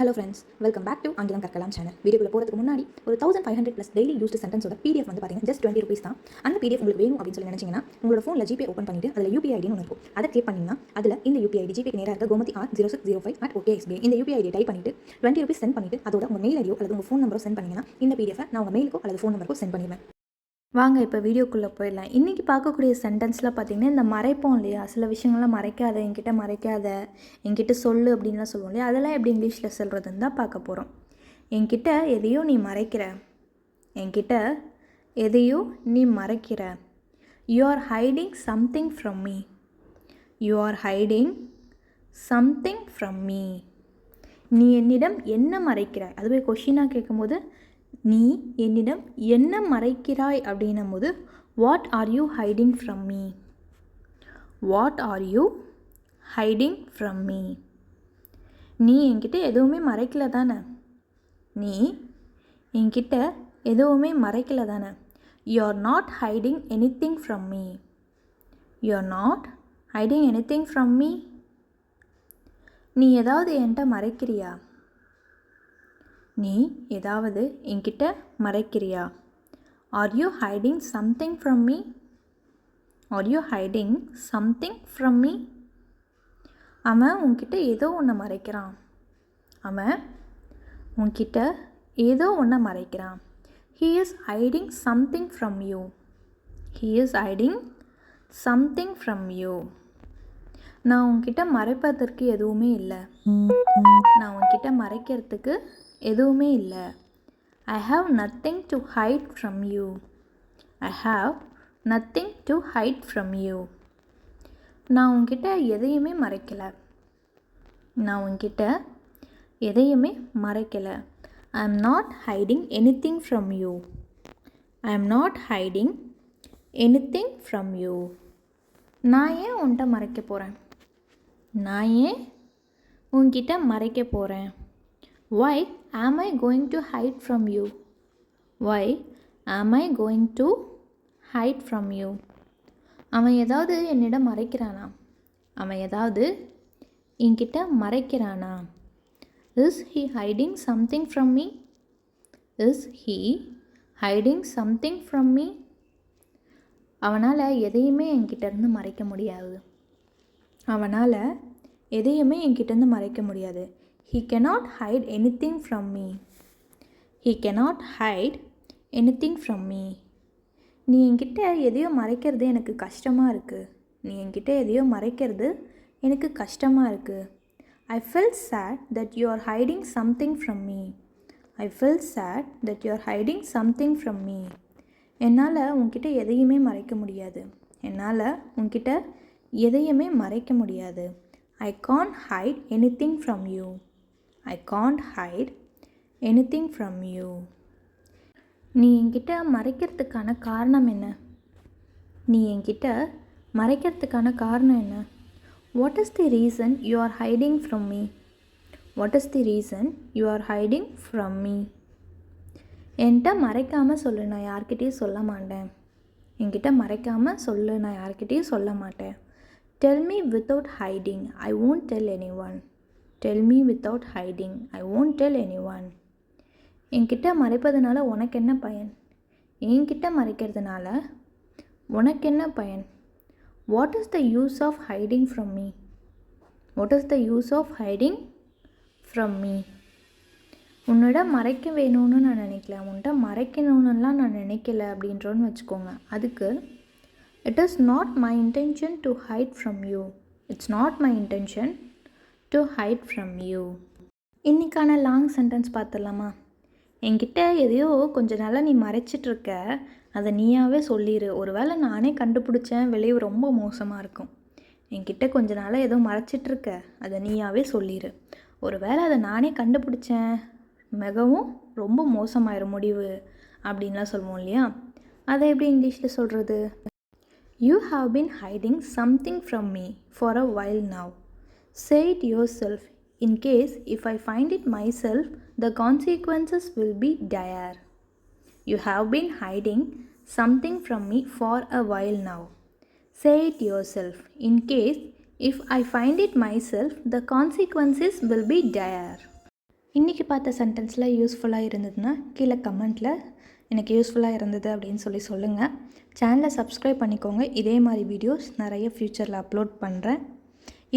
Hello friends, welcome back to ஆங்கிலம் கற்கலாம் channel. வீடியோக்குள்ள போகிறதுக்கு முன்னாடி ஒரு 1500 ப்ளஸ் டெய்லி யூஸ்டு சென்டென்ஸோட PDF வந்து பார்த்தீங்கன்னா ஜஸ்ட் 20 rupees தான். அந்த PDF உங்களுக்கு வேணும் அப்படின்னு சொல்லி நினைச்சீங்கன்னா உங்களோட ஃபோனில் ஜிபே ஓப்பன் பண்ணிட்டு அதில் UPI ஐடின்னு ஒன்று இருக்கும். அதை கிளிக் பண்ணிங்கன்னா அதில் இந்த UPI ஐடி ஜிபேக்கு நேராக இருக்க கோமதி R0605@OKSBI இந்த UPI ஐடி டைப் பண்ணிட்டு 20 rupees சென்ட் பண்ணிட்டு அதோட உங்கள் மெயில் ஐடியோ அல்லது உங்கள் ஃபோன் நம்பரோ சென்ட் பண்ணிங்கன்னா இந்த PDF நான் உங்கள் மெயிலுக்கோ அல்லது ஃபோன் நம்பருக்கோ சென்ட் பண்ணிடுவேன். வாங்க இப்போ வீடியோக்குள்ளே போயிடலாம். இன்றைக்கி பார்க்கக்கூடிய சென்டென்ஸில் பார்த்திங்கன்னா இந்த மறைப்போம் இல்லையா, சில விஷயங்கள்லாம் மறைக்காத, என்கிட்ட சொல்லு அப்படின்லாம் சொல்லுவோம் இல்லையா, அதெல்லாம் எப்படி இங்கிலீஷில் சொல்கிறதுன்னு தான் பார்க்க போகிறோம். என்கிட்ட எதையோ நீ மறைக்கிற, என்கிட்ட எதையோ நீ மறைக்கிற. You are hiding something from me. You R hiding something from me. நீ என்னிடம் என்ன மறைக்கிறாய், அதுவே கொஷினாக கேட்கும்போது நீ என்னிடம் என்ன மறைக்கிறாய் அப்படின்னும் போது what are you hiding from me. What are you hiding from me. நீ என்கிட்ட எதுவுமே மறைக்கல தானே. நீ என்கிட்ட எதுவுமே மறைக்கல தானே. You are not hiding anything from me. You are not hiding anything from me. நீ ஏதாவது என்கிட்ட மறைக்கிறியா. நீ ஏதாவது என்கிட்ட மறைக்கிறியா. Are you hiding something from me. Are you hiding something from me. அவன் உன்கிட்ட ஏதோ ஒன்று மறைக்கிறான். அவன் உன்கிட்ட ஏதோ ஒன்று மறைக்கிறான். He is hiding something from you. He is hiding something from you. நான் உன்கிட்ட மறைப்பதற்கு எதுவுமே இல்லை. நான் உன்கிட்ட மறைக்கிறதுக்கு எதுவுமே இல்லை. I have nothing to hide from you. I have nothing to hide from you. நான் உன்கிட்ட எதையுமே மறைக்கலை. நான் உன்கிட்ட எதையுமே மறைக்கலை. I am not hiding anything from you. I am not hiding anything from you. நான் ஏன் உன்கிட்ட மறைக்க போகிறேன். நான் ஏன் உன்கிட்ட மறைக்க போகிறேன். Why am I going to hide from you? Why am I going to hide from you? அவன் ஏதாவது என்னிடம் மறைக்கிறானா. அவன் ஏதாவது என்கிட்ட மறைக்கிறானா. Is he hiding something from me? Is he hiding something from me? அவனால் எதையுமே என்கிட்டேருந்து மறைக்க முடியாது. அவனால் எதையுமே என்கிட்டேருந்து மறைக்க முடியாது. He cannot hide anything from me. He cannot hide anything from me. நீ என்கிட்ட எதையோ மறைக்கிறது எனக்கு கஷ்டமாக இருக்குது. நீ என்கிட்ட எதையோ மறைக்கிறது எனக்கு கஷ்டமாக இருக்குது. I felt sad that you are hiding something from me. I felt sad that you are hiding something from me. என்னால் உன்கிட்ட எதையுமே மறைக்க முடியாது. என்னால் உன்கிட்ட எதையுமே மறைக்க முடியாது. I can't hide anything from you. I can't hide anything from you. நீ என்கிட்ட மறைக்கிறதுக்கான காரணம் என்ன. நீ என்கிட்ட மறைக்கிறதுக்கான காரணம் என்ன. What is the reason you are hiding from me? What is the reason you are hiding from me? என்கிட்ட மறைக்காமல் சொல்லு, நான் யார்கிட்டையும் சொல்ல மாட்டேன். என்கிட்ட மறைக்காமல் சொல்லு, நான் யார்கிட்டையும் சொல்ல மாட்டேன். Tell me without hiding. I won't tell anyone. Tell me without hiding. I won't tell anyone. என்கிட்ட மறைப்பதனால உனக்கு என்ன பயன். என்கிட்ட மறைக்கிறதுனால உனக்கு என்ன பயன். What is the use of hiding from me? What is the use of hiding from me? உன்னிடம் மறைக்க வேணும்னு நான் நினைக்கல, உன்கிட்ட மறைக்கணும்னுலாம் நான் நினைக்கல அப்படின்றோன்னு வச்சுக்கோங்க. அதுக்கு it is not my intention to hide from you. It's not my intention to hide from you. இன்றைக்கான லாங் சென்டென்ஸ் பார்த்துடலாமா. என்கிட்ட எதையோ கொஞ்சம் நாளாக நீ மறைச்சிட்ருக்க, அதை நீயாவே சொல்லிடு. ஒரு வேளை நானே கண்டுபிடிச்சேன், விளைவு ரொம்ப மோசமாக இருக்கும். என்கிட்ட கொஞ்ச நாளாக ஏதோ மறைச்சிட்ருக்க, அதை நீயாவே சொல்லிடு. ஒரு வேளை அதை நானே கண்டுபிடிச்சேன், மிகவும் ரொம்ப மோசமாயிரும் முடிவு அப்படின்லாம் சொல்லுவோம் இல்லையா. அதை எப்படி இங்கிலீஷில் சொல்கிறது. You have been hiding something from me for a while now. Say it yourself. In case if I find it myself, the consequences will be dire. You have been hiding something from me for a while now. Say it yourself. In case if I find it myself, the consequences will be dire. இன்றைக்கி பார்த்த சென்டென்ஸில் யூஸ்ஃபுல்லாக இருந்ததுன்னா கீழே கமெண்ட்டில் எனக்கு யூஸ்ஃபுல்லாக இருந்தது அப்படின்னு சொல்லுங்கள். சேனலை சப்ஸ்கிரைப் பண்ணிக்கோங்க. இதே மாதிரி வீடியோஸ் நிறைய ஃப்யூச்சரில் அப்லோட் பண்ணுறேன்.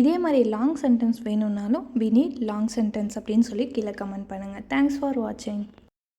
இதே மாதிரி லாங் சென்டென்ஸ் வேணும்னாலும் வி நீட் லாங் சென்டென்ஸ் அப்படின்னு சொல்லி கீழே கமெண்ட் பண்ணுங்கள். தேங்க்ஸ் ஃபார் வாட்சிங்.